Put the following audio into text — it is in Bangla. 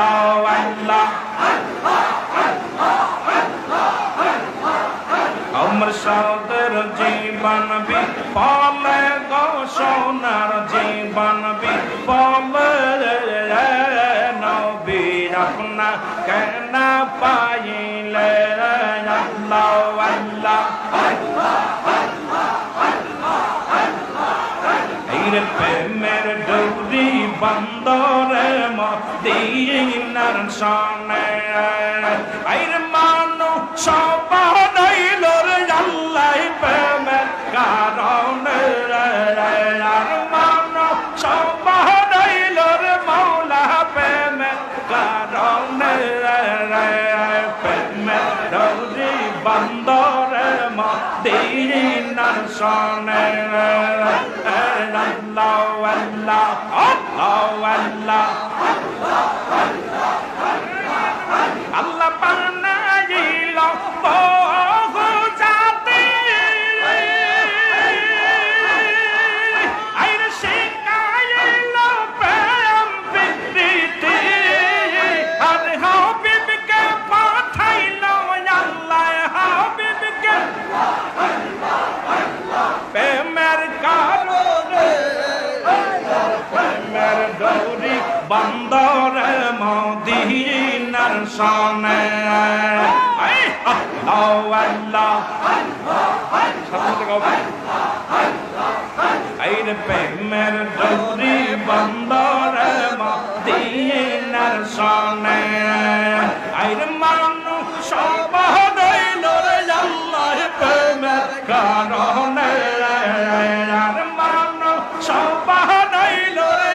আল্লাহ আল্লাহ আমার সাদের জীবন বিফলে গো সোনার জীবন বিফলে নবী আপনা কেন পাইলে আল্লাহ আল্লাহ এইরে প্রেমের ডুরি বন্দরে মদিনার সনে আইরে মানু সবাইল রে আল্লাহ প্রেমের কারণে আর মানু সবাইল রে মওলা প্রেমের কারণে প্রেমের ডুরি বন্দরে মদিনার সনে আল্লাহ আল্লাহ আল্লাহ আল্লাহ বানাইল বহু জাতি আইরে শিখাইল প্রেম প্রীতি আর হাবিবকে পাঠাইল আল্লাহ হাবিবকে প্রেমের কারণে প্রেমের ডোরি বন্দরে মদিনার সনে আল্লাহ আইরে প্রেমের ডোরি বন্দরে মদিনার সনে আইরে মানুষ সবাইল রে আল্লাহ প্রেমের কারণে